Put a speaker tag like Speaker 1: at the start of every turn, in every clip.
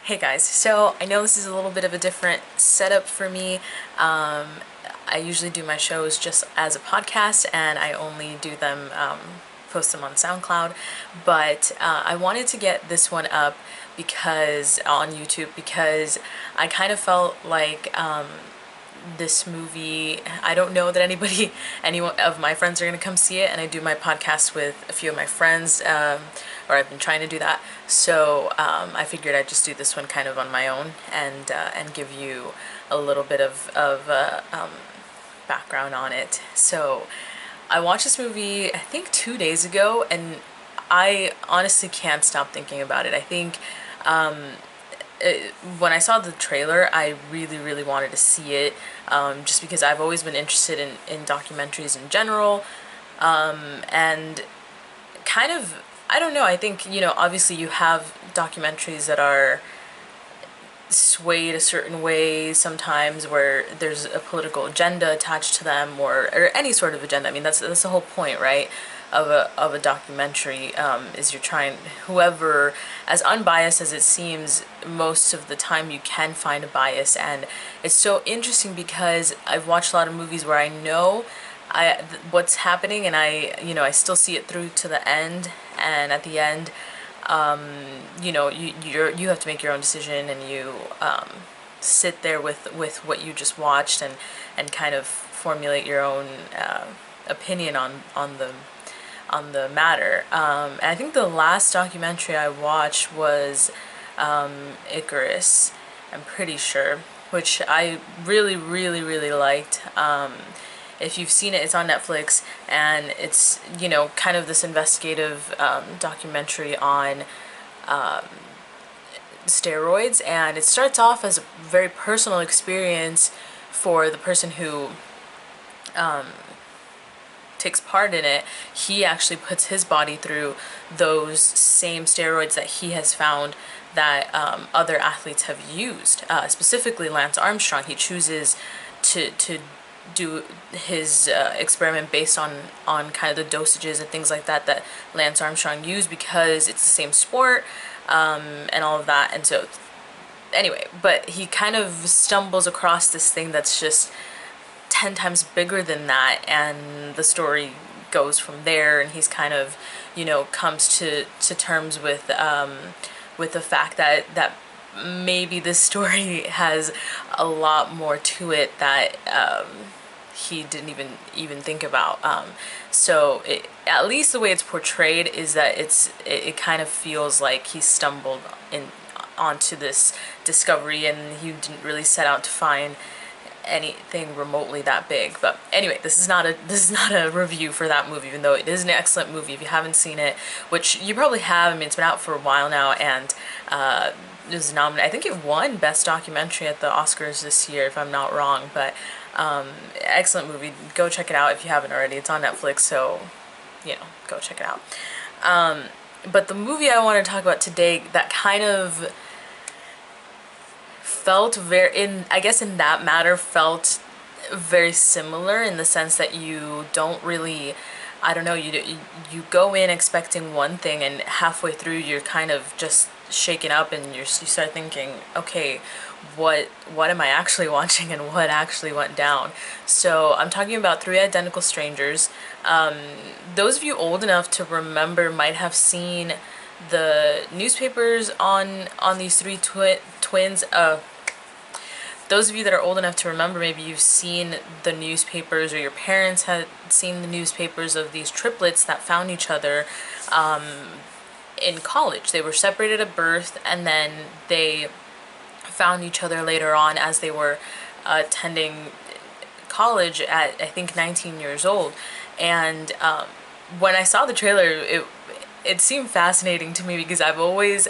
Speaker 1: Hey guys, so I know this is a little bit of a different setup for me. I usually do my shows just as a podcast and I only do them, post them on SoundCloud, but I wanted to get this one up because on YouTube because I kind of felt like this movie, I don't know that any of my friends are going to come see it, and I do my podcast with a few of my friends, or I've been trying to do that, so I figured I'd just do this one kind of on my own and give you a little bit of background on it. So I watched this movie, I think 2 days ago, and I honestly can't stop thinking about it. I think when I saw the trailer, I really wanted to see it, just because I've always been interested in documentaries in general, and kind of, I don't know, I think, obviously you have documentaries that are swayed a certain way sometimes where there's a political agenda attached to them, or any sort of agenda. I mean, that's the whole point, right? Of a documentary, is you're trying, whoever, as unbiased as it seems, most of the time you can find a bias, and it's so interesting because I've watched a lot of movies where I know what's happening, and I still see it through to the end, and at the end, you have to make your own decision, and you sit there with what you just watched, and kind of formulate your own opinion on the matter. And I think the last documentary I watched was Icarus, I'm pretty sure, which I really liked. If you've seen it, it's on Netflix, and it's, kind of this investigative documentary on steroids, and it starts off as a very personal experience for the person who takes part in it. He actually puts his body through those same steroids that he has found that other athletes have used. Specifically Lance Armstrong, he chooses to do his experiment based on kind of the dosages and things like that Lance Armstrong used, because it's the same sport, and all of that. And so anyway, but he kind of stumbles across this thing that's just 10 times bigger than that, and the story goes from there, and he's kind of, comes to terms with the fact that maybe this story has a lot more to it that he didn't even think about. So at least the way it's portrayed is that it kind of feels like he stumbled onto this discovery, and he didn't really set out to find anything remotely that big. But anyway, this is not a review for that movie, even though it is an excellent movie. If you haven't seen it, which you probably have, I mean, it's been out for a while now, and it was nominated, I think it won Best Documentary at the Oscars this year, if I'm not wrong. But excellent movie. Go check it out if you haven't already. It's on Netflix, so go check it out. But the movie I want to talk about today that kind of felt I guess in that matter felt very similar, in the sense that you don't really, I don't know, you go in expecting one thing, and halfway through you're kind of just shaken up, and you start thinking, okay, what am I actually watching, and what actually went down? So I'm talking about Three Identical Strangers. Those of you old enough to remember might have seen the newspapers on these three twins. Those of you that are old enough to remember, maybe you've seen the newspapers, or your parents had seen the newspapers of these triplets that found each other in college. They were separated at birth, and then they found each other later on as they were attending college at, I think, 19 years old. And when I saw the trailer, it seemed fascinating to me, because I've always,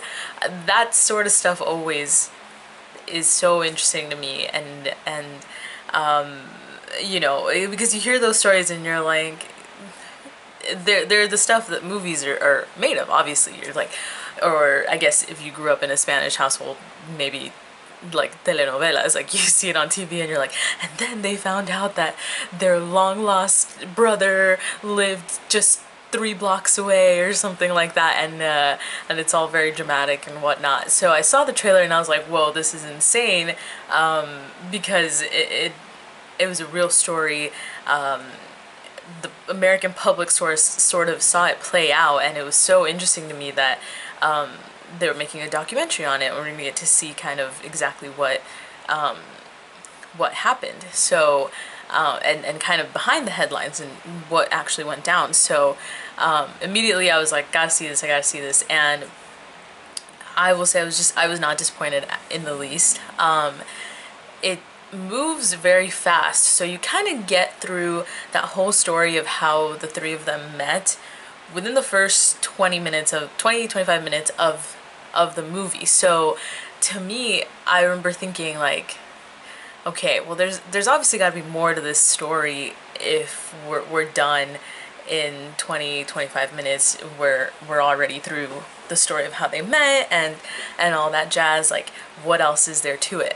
Speaker 1: that sort of stuff always is so interesting to me, and because you hear those stories and you're like, they're the stuff that movies are made of, obviously. You're like, or I guess if you grew up in a Spanish household, maybe like telenovelas, like you see it on TV and you're like, and then they found out that their long lost brother lived just 3 blocks away or something like that, and it's all very dramatic and whatnot. So I saw the trailer and I was like, whoa, this is insane, because it was a real story. The American public source sort of saw it play out, and it was so interesting to me that they were making a documentary on it. We're going to get to see kind of exactly what happened. So, and kind of behind the headlines and what actually went down. So, immediately I was like, gotta see this, I gotta see this. And I will say I was not disappointed in the least. It moves very fast, so you kind of get through that whole story of how the three of them met within the first 25 minutes of the movie. So to me, I remember thinking like, okay, well there's obviously got to be more to this story if we're done in 25 minutes. We're already through the story of how they met and all that jazz. Like, what else is there to it?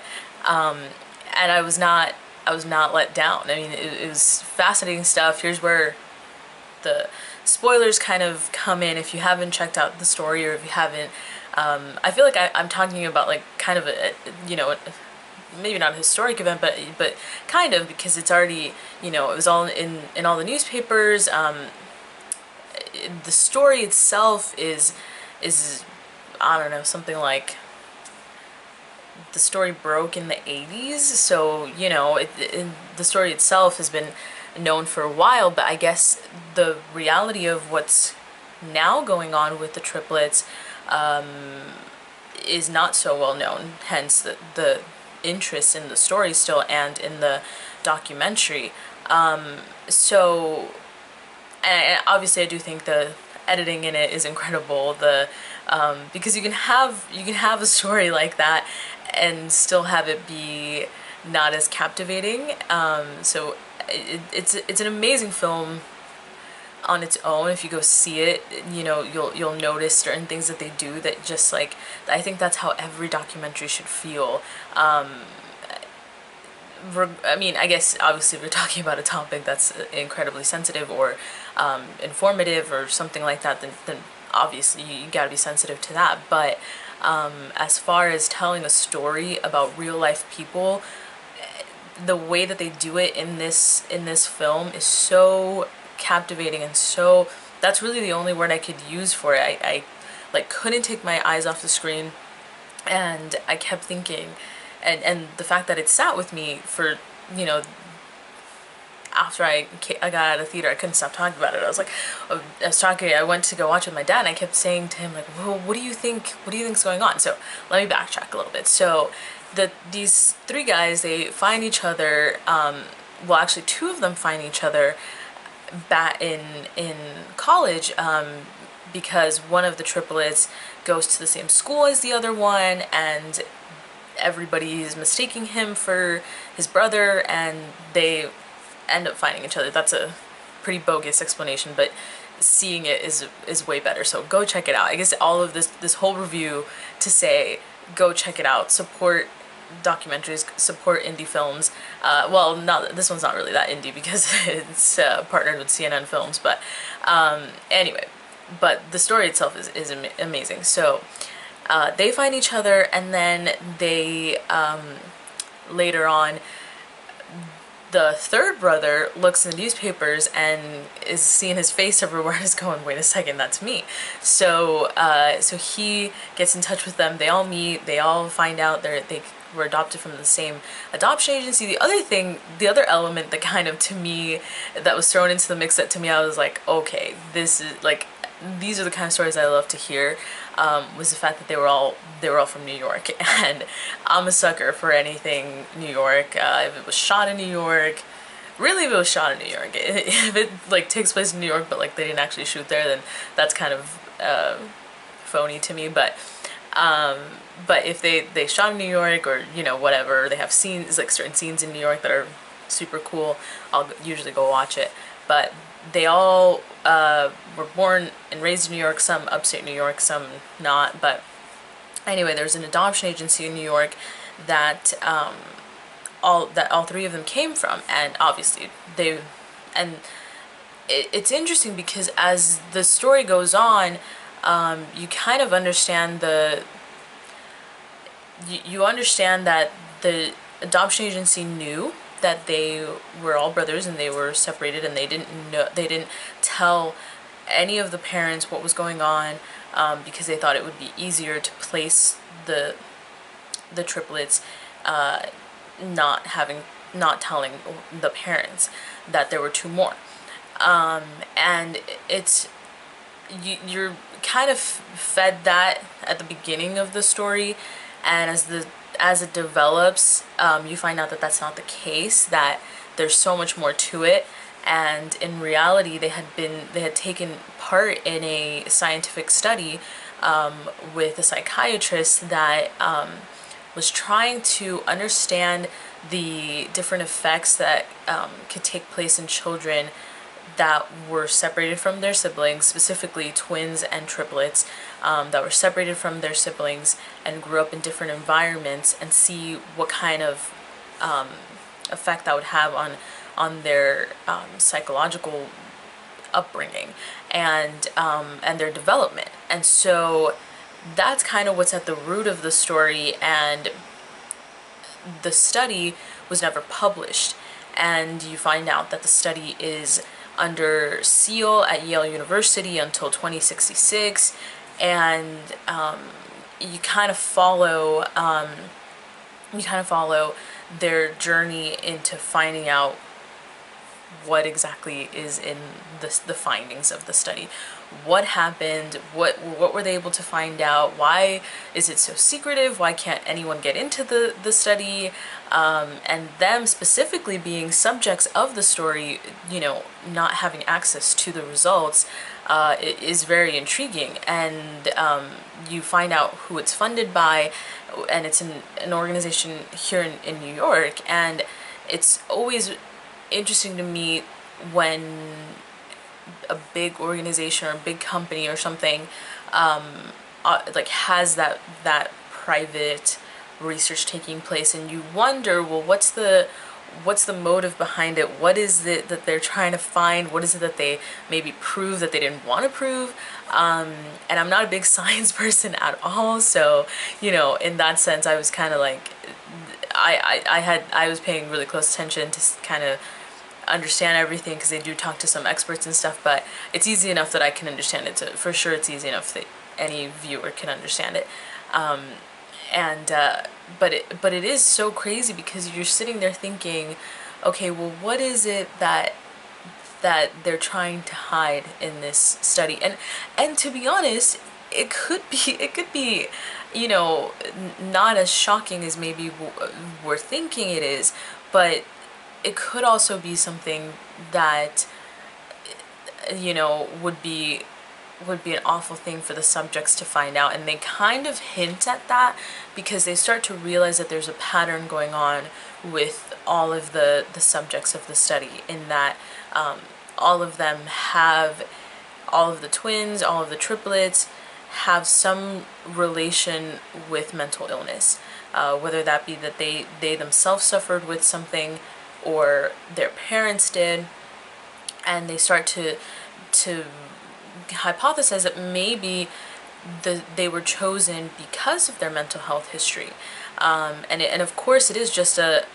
Speaker 1: And I was not let down. I mean, it was fascinating stuff. Here's where the spoilers kind of come in if you haven't checked out the story, or if you haven't. I feel like I'm talking about like kind of a, you know, maybe not a historic event, but kind of, because it's already, you know, it was all in all the newspapers. The story itself is I don't know, something like, the story broke in the 80s, so, you know, the story itself has been known for a while, but I guess the reality of what's now going on with the triplets is not so well known, hence the interest in the story still and in the documentary. So, and obviously I do think the editing in it is incredible, because you can have a story like that and still have it be not as captivating. So it's an amazing film on its own. If you go see it, you know, you'll notice certain things that they do that just like, I think that's how every documentary should feel. I mean, I guess obviously if we're talking about a topic that's incredibly sensitive or informative or something like that, then obviously you gotta be sensitive to that. But as far as telling a story about real life people, the way that they do it in this film is so captivating, and so, that's really the only word I could use for it. I like couldn't take my eyes off the screen, and I kept thinking, and the fact that it sat with me for, you know, after I got out of the theater, I couldn't stop talking about it. I went to go watch with my dad, and I kept saying to him, like, well, what do you think's going on? So let me backtrack a little bit. So these three guys, they find each other, well, actually two of them find each other back in college, because one of the triplets goes to the same school as the other one, and everybody is mistaking him for his brother, and they end up finding each other. That's a pretty bogus explanation, but seeing it is way better. So go check it out. I guess all of this whole review to say, go check it out. Support documentaries, support indie films. Well, this one's not really that indie because it's partnered with CNN Films, but anyway, but the story itself is amazing. So they find each other, and then they later on, the third brother looks in the newspapers and is seeing his face everywhere and is going, wait a second, that's me. So so he gets in touch with them. They all meet. They all find out they were adopted from the same adoption agency. The other element that kind of, to me, that was thrown into the mix, that to me I was like, okay, this is like, these are the kind of stories I love to hear, was the fact that they were all from New York, and I'm a sucker for anything New York. If it was shot in New York, really, if it was shot in New York, if it like takes place in New York but like they didn't actually shoot there, then that's kind of phony to me. But if they shot in New York, or, you know, whatever, they have scenes, like certain scenes in New York that are super cool, I'll usually go watch it. But they all were born and raised in New York, some upstate New York, some not. But anyway, there's an adoption agency in New York that all three of them came from, and obviously it's interesting because as the story goes on, you kind of understand you understand that the adoption agency knew that they were all brothers and they were separated, and they didn't tell any of the parents what was going on, because they thought it would be easier to place the triplets, not telling the parents that there were two more. And you're kind of fed that at the beginning of the story, and as it develops, you find out that that's not the case, that there's so much more to it. And in reality, they had taken part in a scientific study, with a psychiatrist that was trying to understand the different effects that could take place in children that were separated from their siblings, specifically twins and triplets, that were separated from their siblings and grew up in different environments, and see what kind of effect that would have on their psychological upbringing and their development. And so that's kind of what's at the root of the story, and the study was never published. And you find out that the study is under seal at Yale University until 2066, and you kind of follow their journey into finding out what exactly is in the findings of the study. What happened? What were they able to find out? Why is it so secretive? Why can't anyone get into the study? And them specifically being subjects of the story, not having access to the results, it is very intriguing. And you find out who it's funded by, and it's an organization here in New York. And it's always interesting to me when a big organization or a big company or something like has that private research taking place, and you wonder, well, what's the motive behind it? What is it that they're trying to find? What is it that they maybe prove that they didn't want to prove? And I'm not a big science person at all, so in that sense I was kind of like, I was paying really close attention to kind of understand everything, because they do talk to some experts and stuff, but it's easy enough that I can understand it. For sure it's easy enough that any viewer can understand it. But it is so crazy, because you're sitting there thinking, okay, well, what is it that they're trying to hide in this study? And to be honest, it could be not as shocking as maybe we're thinking it is, but it could also be something that would be an awful thing for the subjects to find out. And they kind of hint at that, because they start to realize that there's a pattern going on with all of the subjects of the study, in that all of them have, all of the twins, all of the triplets have some relation with mental illness, whether that be that they themselves suffered with something, or their parents did. And they start to hypothesize that maybe they were chosen because of their mental health history, and of course it is just it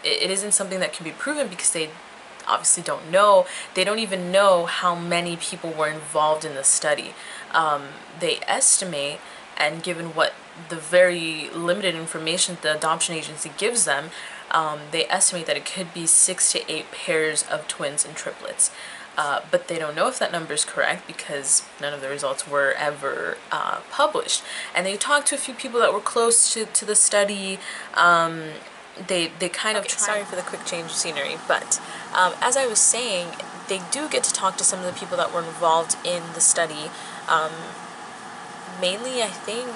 Speaker 1: isn't something that can be proven, because they obviously don't know. They don't even know how many people were involved in the study. They estimate, and given what the very limited information the adoption agency gives them, they estimate that it could be 6 to 8 pairs of twins and triplets. But they don't know if that number is correct, because none of the results were ever published. And they talked to a few people that were close to the study. They kind of sorry for the quick change of scenery, but as I was saying, they do get to talk to some of the people that were involved in the study. Mainly, I think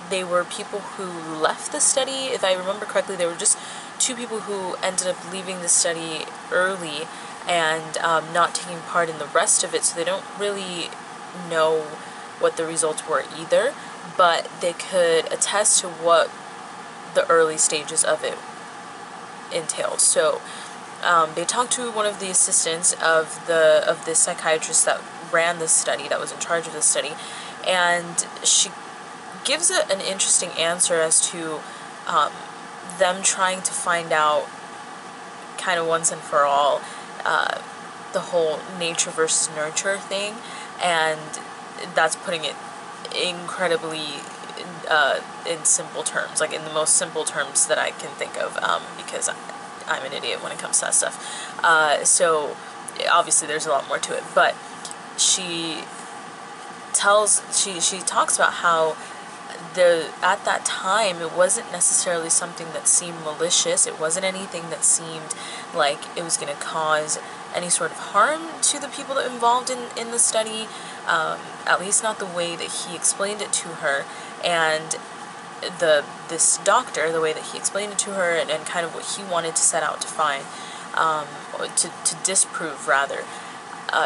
Speaker 1: they were people who left the study. If I remember correctly, there were just 2 people who ended up leaving the study early and not taking part in the rest of it, so they don't really know what the results were either, but they could attest to what the early stages of it entailed. So they talked to one of the assistants of the psychiatrist that ran this study, that was in charge of this study, and she gives an interesting answer as to them trying to find out, kind of once and for all, the whole nature versus nurture thing, and that's putting it incredibly in simple terms, like in the most simple terms that I can think of, because I'm an idiot when it comes to that stuff. So obviously there's a lot more to it, but she talks about how at that time it wasn't necessarily something that seemed malicious. It wasn't anything that seemed like it was going to cause any sort of harm to the people that involved in the study, at least not the way that he explained it to her. And this doctor, the way that he explained it to her, and kind of what he wanted to set out to find, or to disprove rather.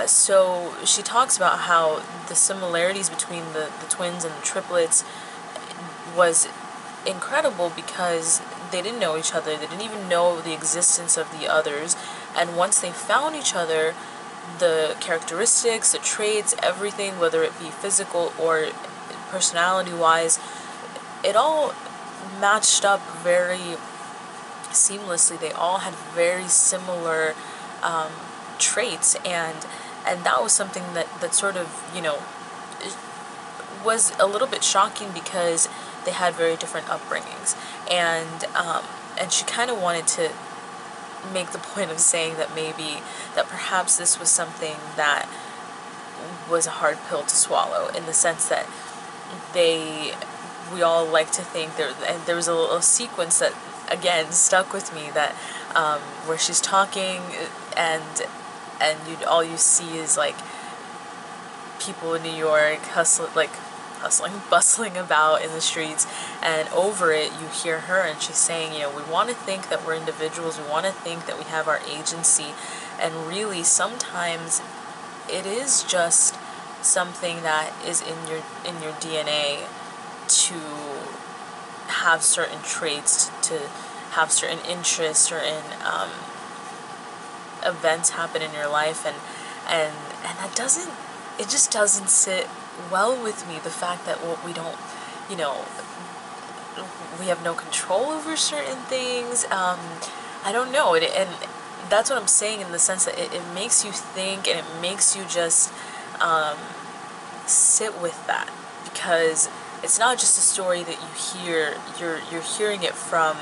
Speaker 1: So she talks about how the similarities between the twins and the triplets was incredible, because they didn't know each other, they didn't even know the existence of the others, and once they found each other, the characteristics, the traits, everything, whether it be physical or personality-wise, it all matched up very seamlessly. They all had very similar traits, and that was something that sort of, you know, was a little bit shocking, because they had very different upbringings, and she kind of wanted to make the point of saying that perhaps this was something that was a hard pill to swallow, in the sense that we all like to think and there was a little sequence that again stuck with me, that where she's talking, and all you see is like people in New York bustling about in the streets, and over it you hear her, and she's saying, you know, we want to think that we're individuals, we want to think that we have our agency, and really sometimes it is just something that is in your DNA to have certain traits, to have certain interests, certain events happen in your life, and that just doesn't sit well with me, the fact that we don't, you know, we have no control over certain things. I don't know, and that's what I'm saying, in the sense that it makes you think, and it makes you just sit with that, because it's not just a story that you hear, you're hearing it from,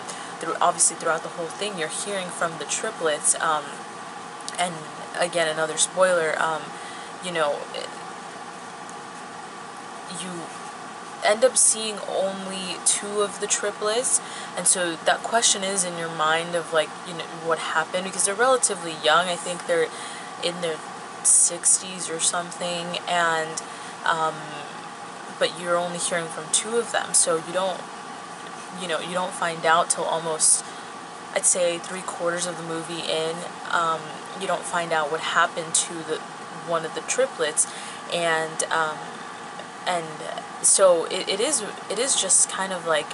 Speaker 1: obviously throughout the whole thing, you're hearing from the triplets, and again, another spoiler, you know, you end up seeing only two of the triplets, and so that question is in your mind of, like, you know, what happened, because they're relatively young. I think they're in their 60s or something, and but you're only hearing from two of them, so you don't find out till almost, I'd say, 3/4 of the movie in. You don't find out what happened to one of the triplets, and so it is just kind of like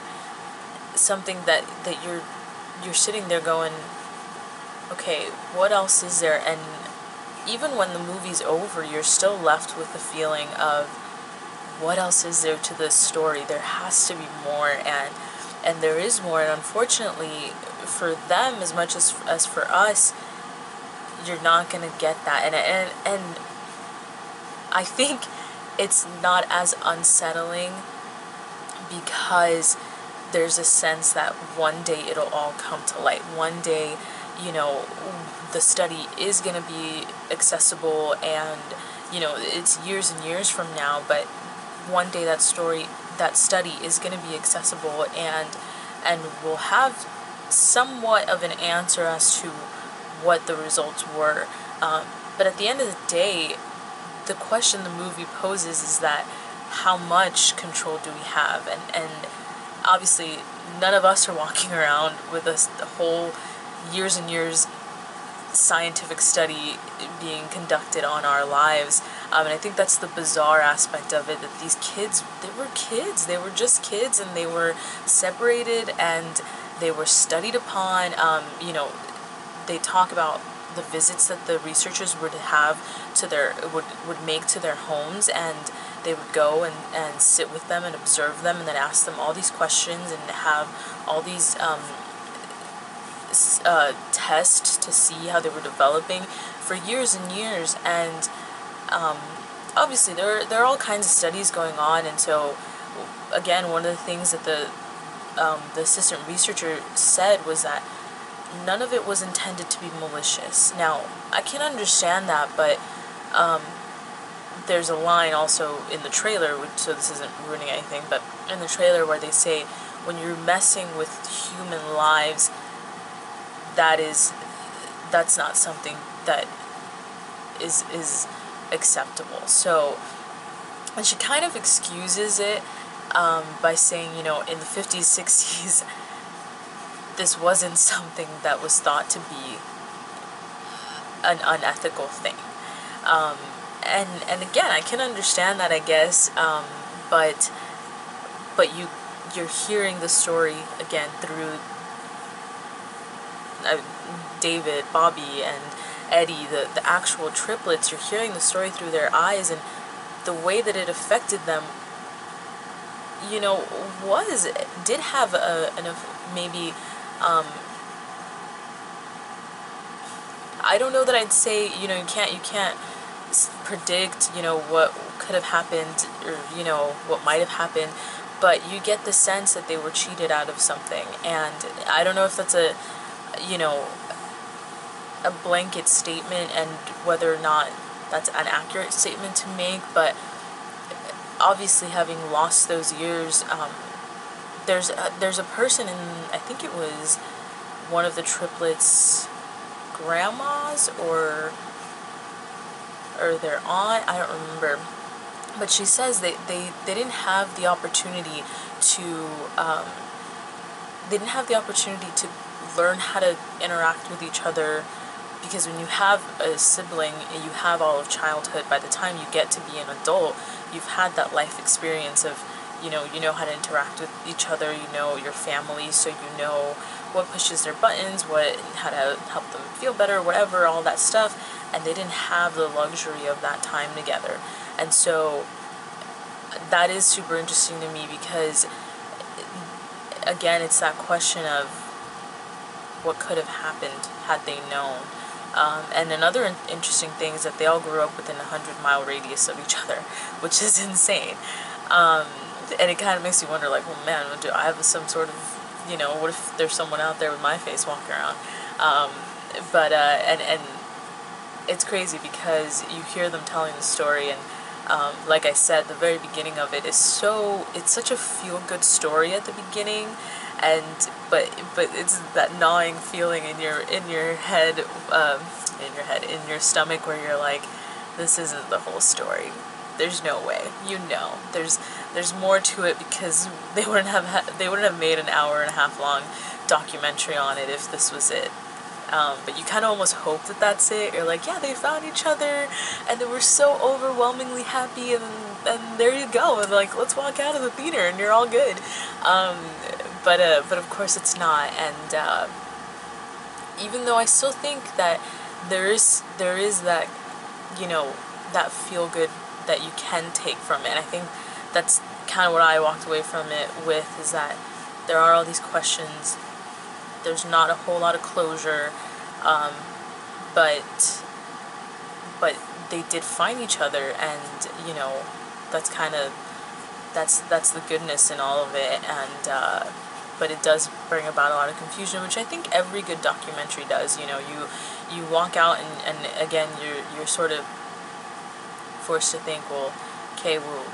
Speaker 1: something that you're sitting there going, okay, what else is there? And even when the movie's over, you're still left with the feeling of, what else is there to this story? There has to be more, and there is more, and unfortunately for them, as much as for us, you're not gonna get that, and I think it's not as unsettling, because there's a sense that one day it'll all come to light. One day, you know, the study is going to be accessible, and, you know, it's years and years from now, but one day that study is going to be accessible, and we'll have somewhat of an answer as to what the results were. But at the end of the day, the question the movie poses is that, how much control do we have? And obviously none of us are walking around with a whole years and years scientific study being conducted on our lives. And I think that's the bizarre aspect of it, that these kids, they were just kids, and they were separated, and they were studied upon. You know, they talk about the visits that the researchers would have to their would make to their homes, and they would go and sit with them and observe them, and then ask them all these questions and have all these tests to see how they were developing for years and years. And obviously there are all kinds of studies going on, and so again, one of the things that the assistant researcher said was that none of it was intended to be malicious. Now, I can understand that, but there's a line also in the trailer, so this isn't ruining anything, but in the trailer where they say, when you're messing with human lives, that's not something that is acceptable. So, and she kind of excuses it by saying, in the 50s, 60s, this wasn't something that was thought to be an unethical thing. And again, I can understand that, I guess, but you're hearing the story again through David, Bobby, and Eddie, the actual triplets. You're hearing the story through their eyes, and the way that it affected them, did have maybe, I don't know that I'd say, you can't predict, what could have happened, or, what might have happened, but you get the sense that they were cheated out of something. And I don't know if that's a blanket statement, and whether or not that's an accurate statement to make, but obviously, having lost those years, there's a person in, I think it was one of the triplets' grandmas or their aunt, I don't remember, but she says they didn't have the opportunity to learn how to interact with each other, because when you have a sibling and you have all of childhood, by the time you get to be an adult, you've had that life experience of, you know how to interact with each other, your family, so you know what pushes their buttons, how to help them feel better, whatever, all that stuff, and they didn't have the luxury of that time together. And so that is super interesting to me, because again, it's that question of what could have happened had they known. And another interesting thing is that they all grew up within a 100-mile radius of each other, which is insane. And it kind of makes you wonder, like, well, man, do I have some sort of, what if there's someone out there with my face walking around? And it's crazy, because you hear them telling the story, and like I said, the very beginning of it is it's such a feel-good story at the beginning, but it's that gnawing feeling in your head, in your stomach, where you're like, this isn't the whole story. There's no way. There's more to it, because they wouldn't have made an hour-and-a-half long documentary on it if this was it. But you kind of almost hope that that's it. You're like, yeah, they found each other, and they were so overwhelmingly happy, and there you go, and like, let's walk out of the theater, and you're all good. But of course it's not, and even though I still think that there is that, that feel good that you can take from it. And I think that's kind of what I walked away from it with, is that there are all these questions. There's not a whole lot of closure, but they did find each other, and that's the goodness in all of it. And but it does bring about a lot of confusion, which I think every good documentary does. You walk out, and again, you're sort of forced to think, well, okay, well,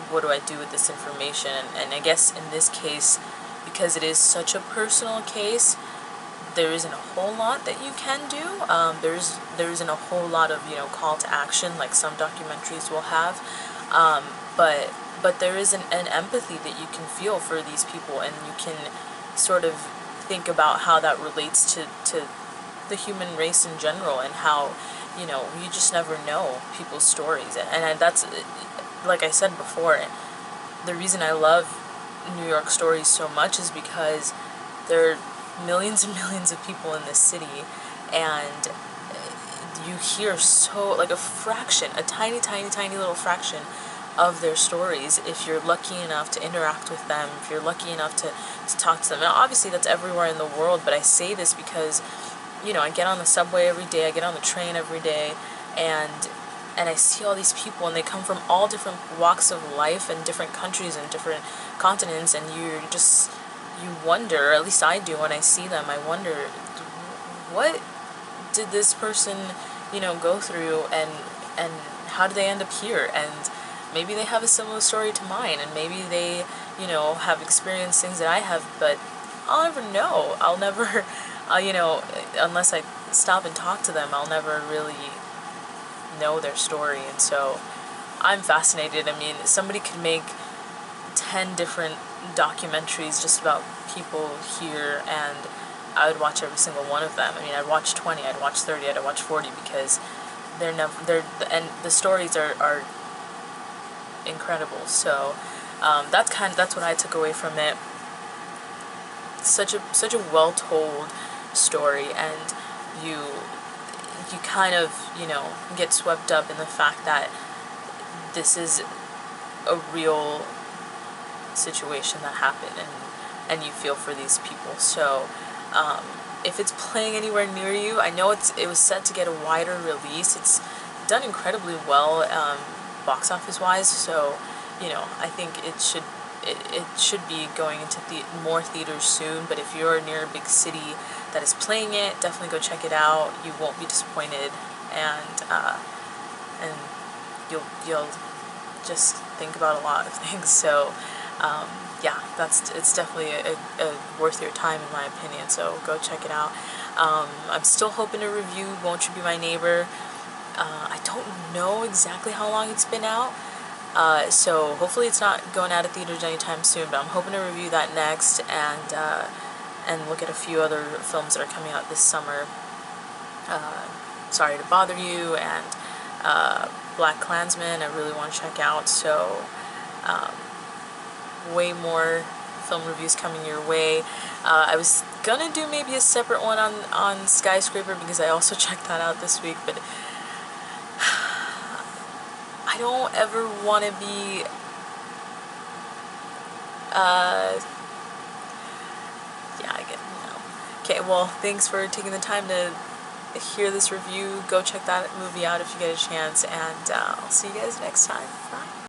Speaker 1: what do I do with this information? And I guess in this case, because it is such a personal case, there isn't a whole lot that you can do. There isn't a whole lot of call to action like some documentaries will have, but there is an empathy that you can feel for these people, and you can sort of think about how that relates to the human race in general, and how you just never know people's stories. And that's, like I said before, the reason I love New York stories so much is because there are millions and millions of people in this city, and you hear so, like, a fraction, a tiny, tiny, tiny little fraction of their stories if you're lucky enough to interact with them, if you're lucky enough to talk to them. And obviously that's everywhere in the world, but I say this because, you know, I get on the subway every day, I get on the train every day, and I see all these people, and they come from all different walks of life and different countries and different continents, and you wonder, or at least I do when I see them, I wonder, what did this person, you know, go through, and how did they end up here? And maybe they have a similar story to mine, and maybe they, you know, have experienced things that I have, but I'll never know. I'll never, you know, unless I stop and talk to them, I'll never really know their story. And so I'm fascinated. I mean, somebody could make 10 different documentaries just about people here, and I would watch every single one of them. I mean, I'd watch 20, I'd watch 30, I'd watch 40, because and the stories are incredible. So that's what I took away from it. Such a well told story, and you kind of, you know, get swept up in the fact that this is a real situation that happened, and you feel for these people. So if it's playing anywhere near you, I know it was set to get a wider release. It's done incredibly well box office wise, so, you know, I think it should be going into more theaters soon. But if you're near a big city that is playing it, definitely go check it out. You won't be disappointed, and you'll just think about a lot of things. So yeah, it's definitely a worth your time, in my opinion, so go check it out. I'm still hoping to review Won't You Be My Neighbor. I don't know exactly how long it's been out, so hopefully it's not going out of theaters anytime soon, but I'm hoping to review that next, and look at a few other films that are coming out this summer. Sorry to Bother You, and Black Klansman I really want to check out. So way more film reviews coming your way. I was gonna do maybe a separate one on Skyscraper, because I also checked that out this week, but I don't ever want to be yeah, I get, you know. Okay, well, thanks for taking the time to hear this review. Go check that movie out if you get a chance, and I'll see you guys next time. Bye.